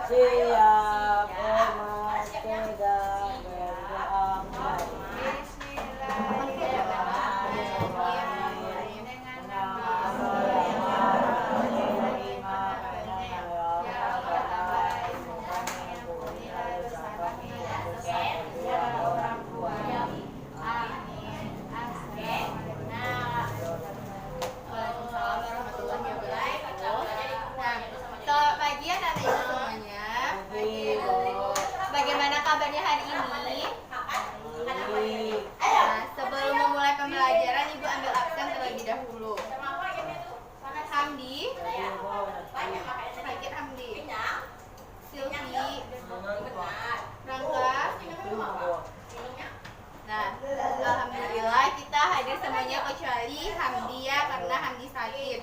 Siap, hormat, tegak, beramal. Bagaimana kabarnya hari ini? Nah, sebelum memulai pembelajaran, Ibu ambil absen terlebih dahulu. Hamdi, Fakir Hamdi, Silvi, Rangga. Nah, alhamdulillah kita hadir semuanya kecuali Hamdi ya, karena Hamdi sakit.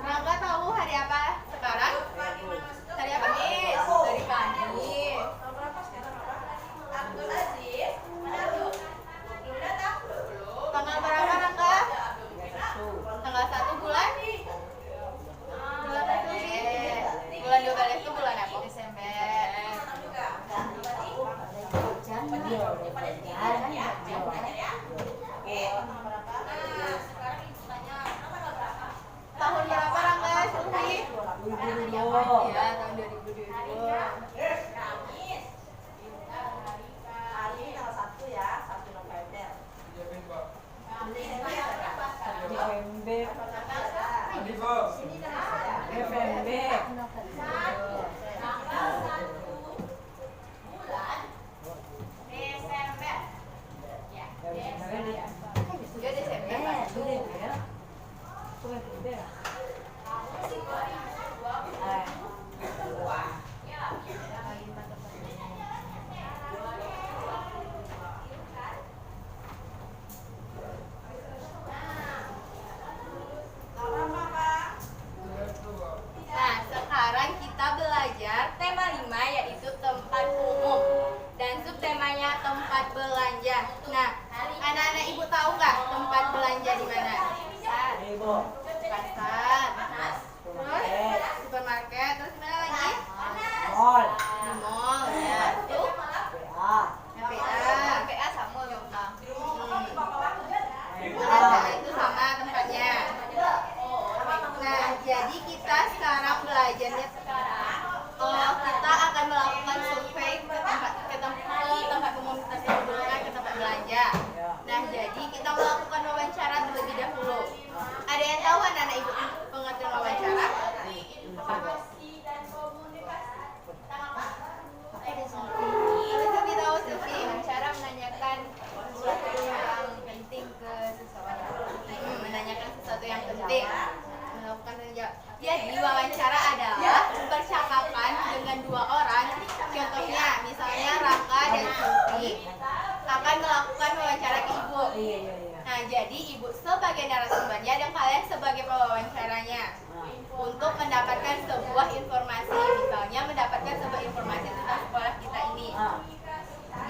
Rangga tahu hari apa sekarang? Hari apa? Dari Kamis. Tanggal berapa Rangga? Tanggal 1 bulan? Bulan apa sih? Bulan 12 itu bulan apa? Desember. Tahun berapa Rangga? Silvi? 2022. Ya, tahun 2022. Dia Desember. Nah, sekarang kita belajar tema 5 yaitu tempat umum dan subtemanya tempat belanja. Nah, anak-anak Ibu tahu nggak tempat belanja di mana? Pasar, terus supermarket, terus mana lagi? Mall. Di mall, ya. Itu PA sama ya. Nah, itu sama tempatnya. Nah, jadi kita sekarang belajarnya kita akan melakukan survei ke tempat umum tersebut, ke tempat belanja. Nah, jadi kita melakukan wawancara terlebih dahulu. Ada yang tahu anak-anak Ibu pengertian wawancara? Silvi tahu Silvi? Wawancara menanyakan sesuatu yang penting ke seseorang. Menanyakan sesuatu yang penting. Melakukan menjawab. Jadi wawancara adalah percakapan dengan dua orang. Contohnya, misalnya Rangga dan Silvi akan melakukan wawancara ke Ibu. Nah, jadi Ibu sebagai narasumbernya dan kalian sebagai pewawancaranya untuk mendapatkan sebuah informasi, misalnya mendapatkan sebuah informasi tentang sekolah kita ini.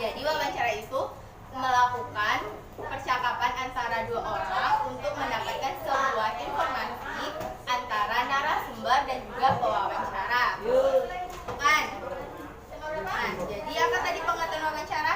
Jadi wawancara itu melakukan percakapan antara dua orang untuk mendapatkan sebuah informasi antara narasumber dan juga pewawancara. Bukan? Nah, jadi apa tadi pengertian wawancara?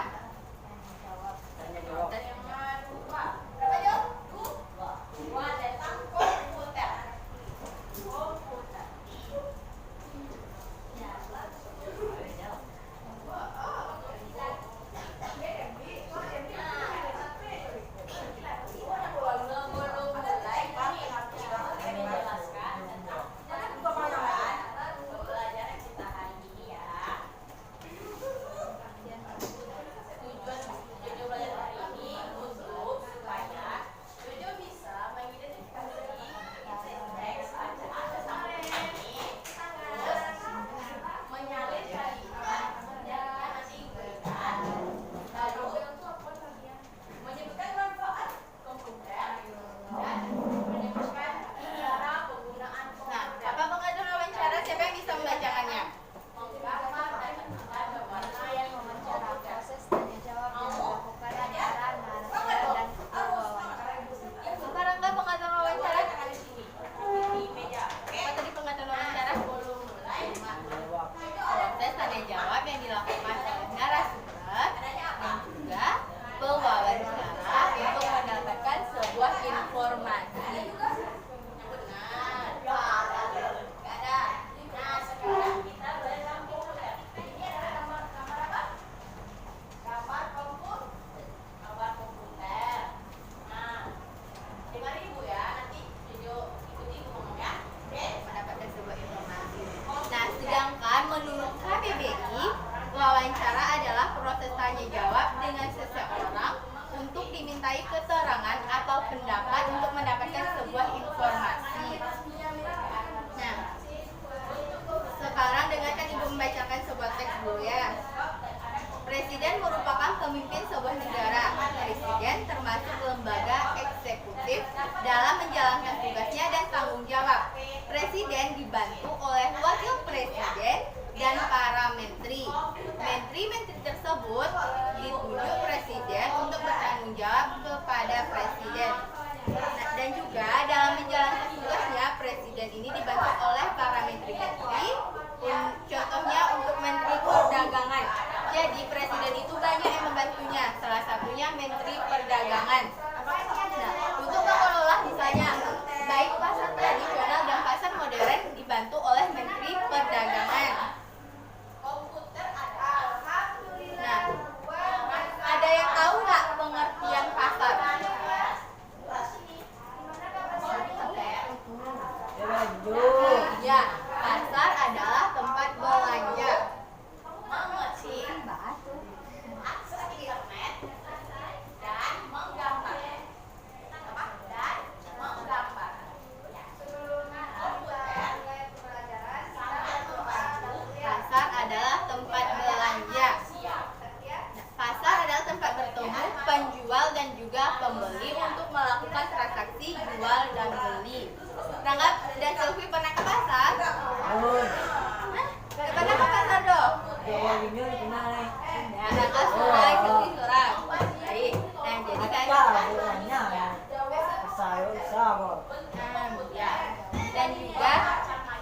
tentunya Menteri Perdagangan. Nah, untuk mengelola misalnya baik pasar tradisional dan pasar modern dibantu oleh Menteri Perdagangan. Nah, ada yang tahu nggak pengertian pasar? Ya lanjut. Ya, pasar adalah tempat belanja. Pasar adalah tempat belanja. Pasar adalah tempat bertemu penjual dan juga pembeli untuk melakukan transaksi jual dan beli. Rangga dan Sylvie pernah ke pasar? Oh, Pernah ke pasar dong? Jawa Winyo kemana? Ya, Rangga surai, Sylvie surai. Baik. Nah, jadi kan Bulannya ya. Saya sabar. ya.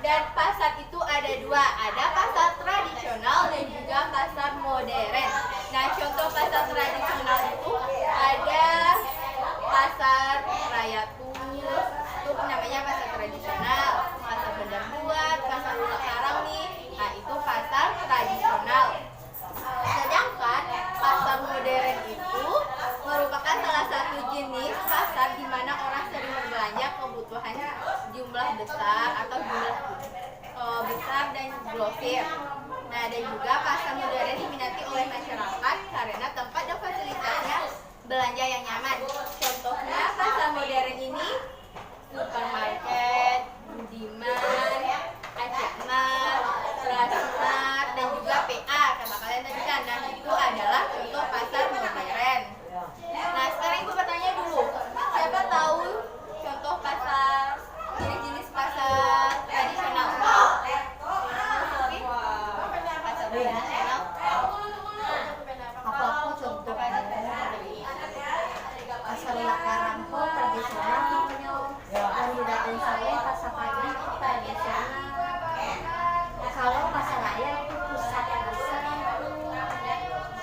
Dan pasar itu ada dua, ada pasar tradisional dan juga pasar modern. Nah, contoh pasar tradisional itu ada pasar Raya Tulus, itu namanya pasar tradisional. Pasar Bandar Buat, pasar Ulak Karang nih, nah itu pasar tradisional. Sedangkan pasar modern itu merupakan salah satu jenis pasar di mana orang sering berbelanja kebutuhan jumlah besar atau jumlah besar dan grosir. Nah, dan juga pasar modern diminati oleh masyarakat karena tempat dan fasilitasnya belanja yang nyaman. Contohnya pasar modern ini supermarket, Budiman, Acehmart, Transmart, dan juga PA. Kata kalian tadi kan, nah itu adalah contoh pasar modern. Nah, sekarang ibu bertanya dulu, siapa tahu contoh pasar, jenis-jenis pasar tradisional? Pasar tradisional. Apa aku contoh pasar Lakarang kok tradisional dan tidak ada sawit pasar pagi tradisional. Kalau pasar raya itu pusat pasar itu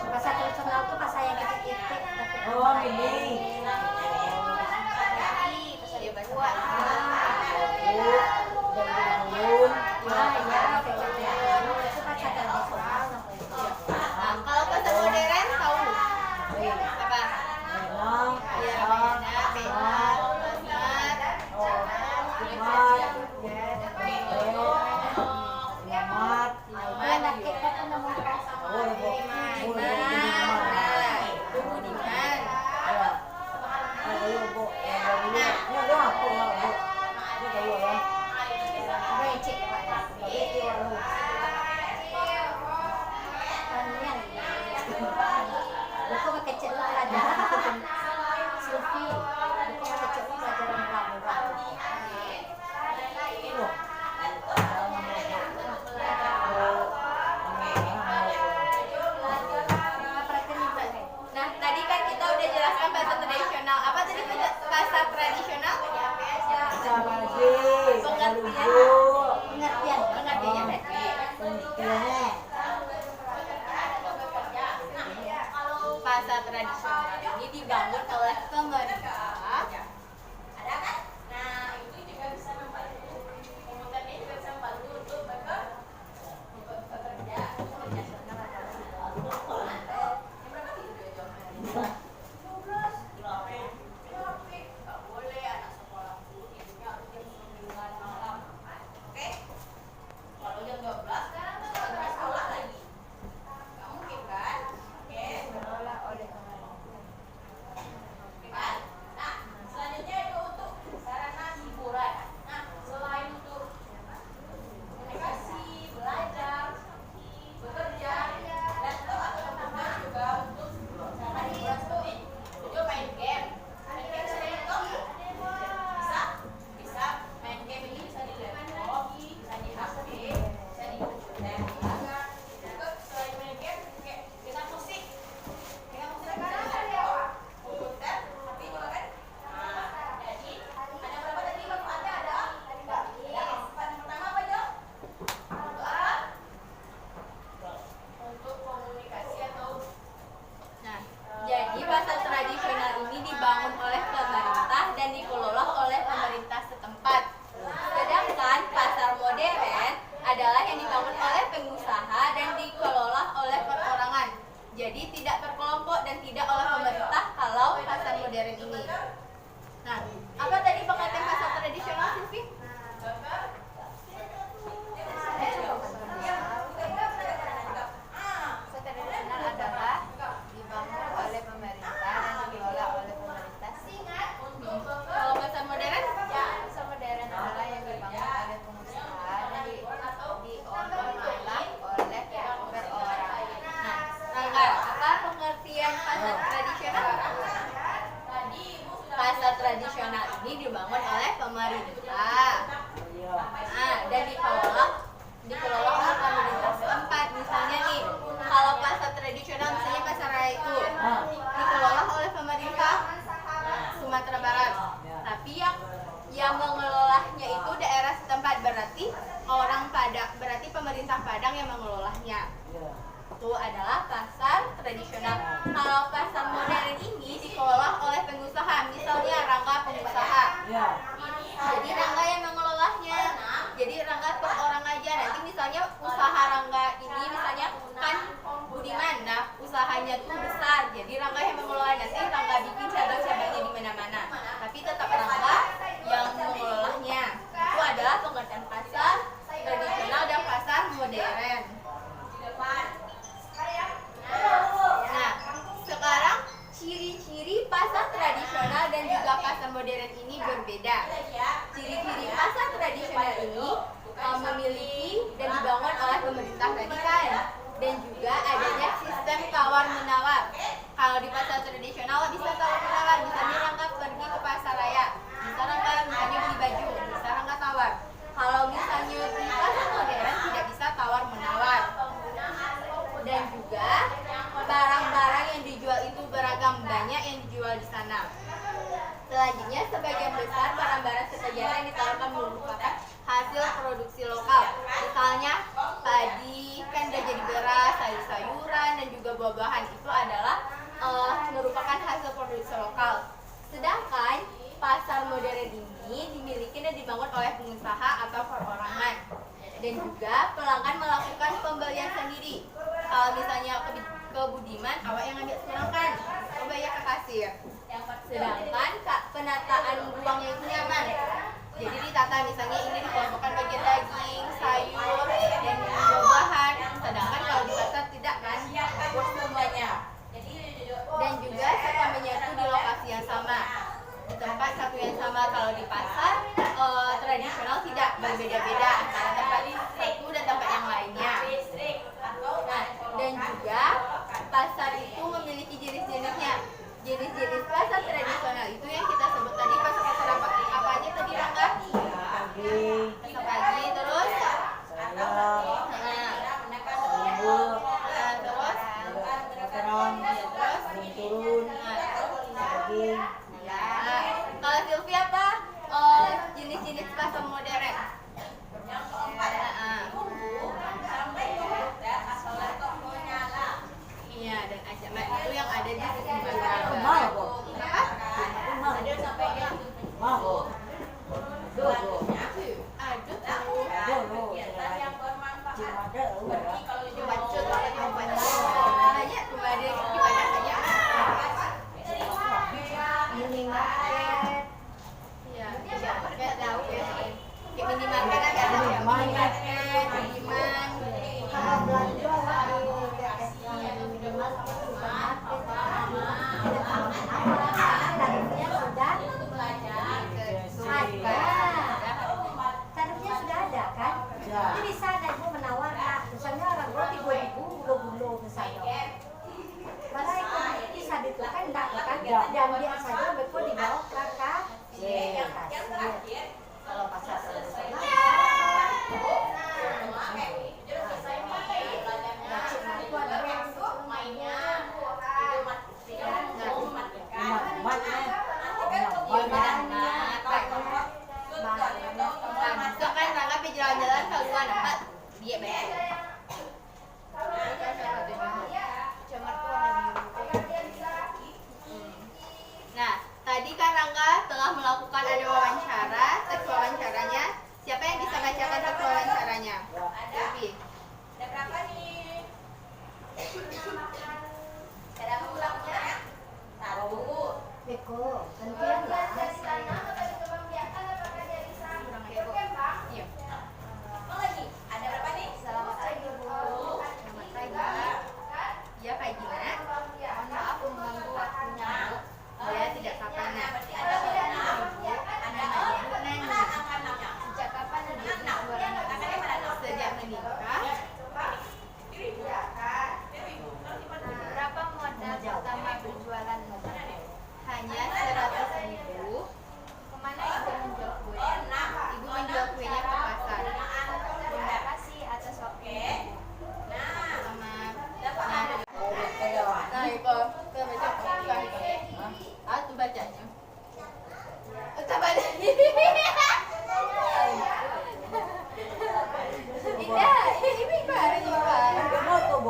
pasar tradisional itu pasar yang kecil-kecil tapi Oh, ini. Pasar ya buat. itu pasar tradisional. Nah, kalau pasar modern tahu apa? Memang. Ya, Bayana, Benar, Pasar, Selamat. Anak kita kan namanya Oh, Bu. Nah, itu Budiman. Ayo, Bu. Ya, udah aku lah, Bu. Ini kayu ya. becek Pak. Buku kecil pelajaran Sylvie, buku kecil pelajaran murah-murah. Nah, tadi kan kita udah jelaskan pasar tradisional. Apa tadi pasar tradisional? Pengertian, Pengertiannya. Pasar tradisional ini dibangun oleh pemerintah. berarti berarti pemerintah Padang yang mengelolanya. Ya. Itu adalah pasar tradisional. Kalau pasar modern ini dikelola oleh pengusaha, misalnya Rangga pengusaha. Ya. Jadi Rangga yang mengelolanya. Jadi Rangga per orang aja. Nanti misalnya usaha Rangga ini misalnya kan Budiman, nah usahanya tuh besar. Jadi Rangga yang mengelola, nanti Rangga bikin cabang-cabangnya di mana-mana. Tapi tetap Rangga yang mengelolanya. Itu adalah pengertian pasar tradisional dan pasar modern. Nah, sekarang ciri-ciri pasar tradisional dan juga pasar modern ini berbeda. Ciri-ciri pasar tradisional ini memiliki dan dibangun oleh pemerintah tadi kan, dan juga adanya sistem tawar-menawar. Kalau di pasar tradisional bisa tawar-menawar, misalnya Rangga pergi ke pasar raya, bisa Rangga misalnya beli baju, bisa Rangga tawar. Kalau misalnya di pasar modern tidak bisa tawar-menawar. Dan juga barang-barang yang dijual itu beragam, banyak yang dijual di sana. Selanjutnya, sebagian besar barang-barang sejajar yang ditawarkan merupakan hasil produksi lokal. Misalnya padi, kan udah jadi beras, sayur-sayuran, dan juga buah-buahan itu adalah merupakan hasil produksi lokal. Sedangkan pasar modern ini dimiliki dan dibangun oleh pengusaha atau perorangan. Dan juga pelanggan melakukan pembelian sendiri. Kalau misalnya ke Budiman, awak yang ngambil sekarang kan, coba ya ke kasir. Sedangkan penataan ruangnya itu nyaman. Jadi ditata misalnya ini dikelompokkan bagian daging, sayur, dan buah-buahan. Sedangkan kalau di pasar tidak kan, semuanya. Dan juga serta menyatu di lokasi yang sama. Di tempat satu yang sama. Kalau di pasar tradisional tidak, berbeda-beda antara tempat satu dan tempat yang lainnya. Nah, dan juga pasar itu memiliki jenis-jenisnya. Jenis-jenis pasar tradisional itu yang kita sebut tadi pasar-pasar apa aja tadi Rangga? Pasar pagi, terus kalau Sylvie apa? Jenis-jenis pasar modern. Iya, dan ancaman itu yang ada di Mahal kok. Apa? Ada sampai yang mahal. Banyak tuh ada di Padang banyak. Minimarket. Iya, kayak tahu ya. Kayak minimarket ada minimarket, Budiman. Kalau belanja minimal supermarket, tarifnya sudah ada kan? Jadi bisa ada ibu menawar, misalnya orang roti 2.000 bulo-bulo misalnya. Malah itu bisa ditukan enggak kan? Dan dia saja beko dibawa ke kasir. Kalau pasar tradisional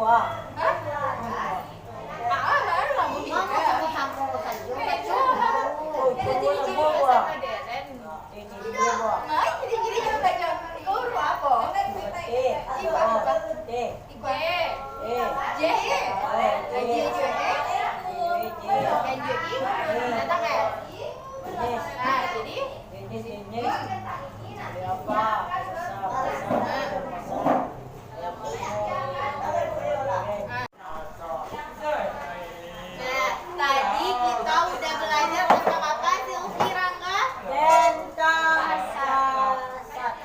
buah. Hah? Ah, baru kamu Mama bisa. campur-campur saja. Ada ciri-ciri pasar modern. Ini dia buah. Nah, ciri-ciri juga baca. Kau huruf apa? Ipa. T. J. E. J. J juga E. N juga I. Datang ya? Nah, jadi Ini. Apa? nah, tadi kita udah belajar tentang apa, Silvi, Rangga?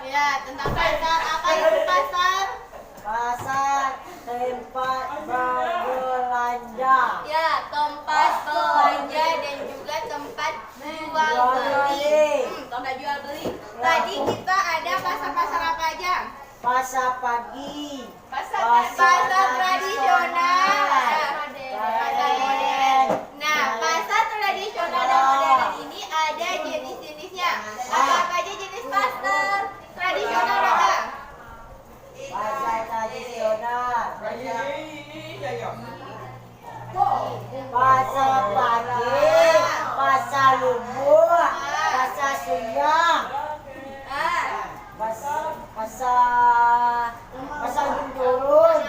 Ya, tentang pasar. Apa itu pasar? Pasar tempat berbelanja. Ya, tempat belanja dan juga tempat jual beli. Tempat jual beli. Tadi kita ada pasar-pasar apa aja? Pasar pagi. Pasar tradisional. Pasar modern. Nah, pasar tradisional dan modern ini ada jenis-jenisnya. Apa aja jenis pasar tradisional, Raka? Pasar tradisional. Pasar pagi. Pasar lumur. Pasar siang. Ah, Pasar turun.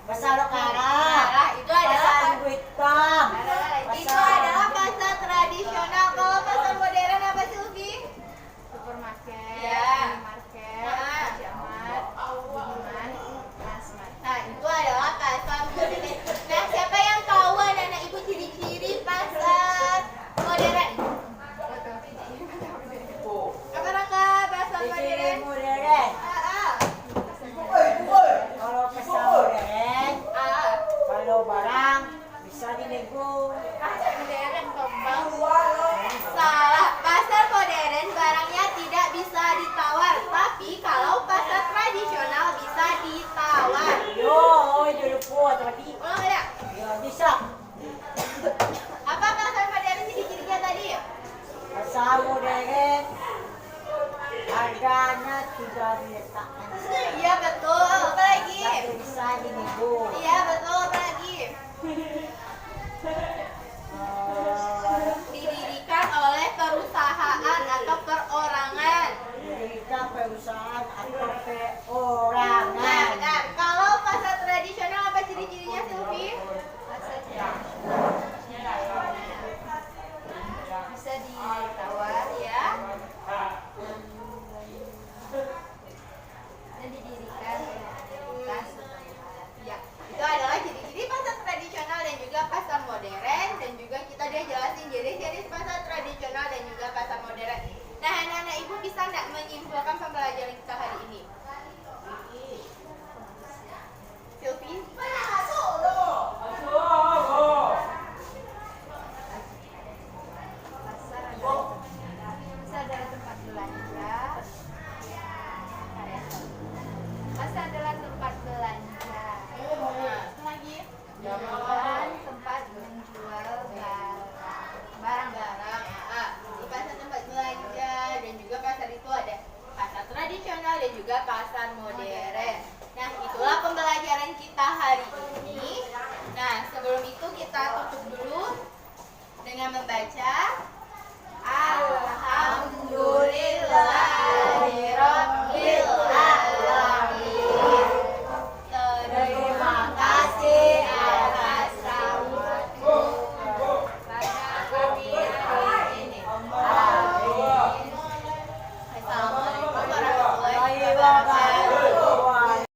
Pasar lokara. nah, itu adalah Pasar duit hitam. itu adalah pasar tradisional. Kalau pasar modern apa, Silvi? Supermarket, Ya. minimarket, Jamat, Budiman, Transmart. Nah, itu adalah pasar modern. Nah, siapa yang tahu anak-anak ibu ciri-ciri pasar modern? Apa, Raka? Pasar Ciri modern? modern. Ah, Kalau pasar modern, ah. kalau barang bisa dinego. Pasar modern, Bang. Salah. Pasar modern barangnya tidak bisa ditawar, tapi kalau pasar tradisional bisa ditawar. Yo, jadi kuat tadi. Ulang ya? Ya bisa. Apa pasar modern ciri-cirinya tadi? Pasar modern harganya tidak diletakkan. Iya betul. Apa lagi? Tapi bisa dinego. Iya betul. Apa lagi? Didirikan oleh perusahaan atau perorangan. Jika perusahaan atau Nah, perorangan. benar. Kalau pasar tradisional apa ciri-cirinya, Silvi? Bisa ditawar ya. Dan didirikan komunitas. Ya, itu adalah ciri-ciri pasar tradisional dan juga pasar modern, dan juga kita dia jelasin jenis-jenis pasar tradisional dan juga pasar modern. Nah, anak-anak ibu bisa nggak menyimpulkan pembelajaran kita hari ini? Silvi? Pasar adalah tempat belanja. Pasar adalah tempat belanja. Lagi? Dan tempat menjual barang-barang. Di pasar tempat belanja dan juga pasar itu ada pasar tradisional dan juga pasar modern. Nah, itulah pembelajaran kita hari ini. Nah, sebelum itu kita tutup dulu dengan membaca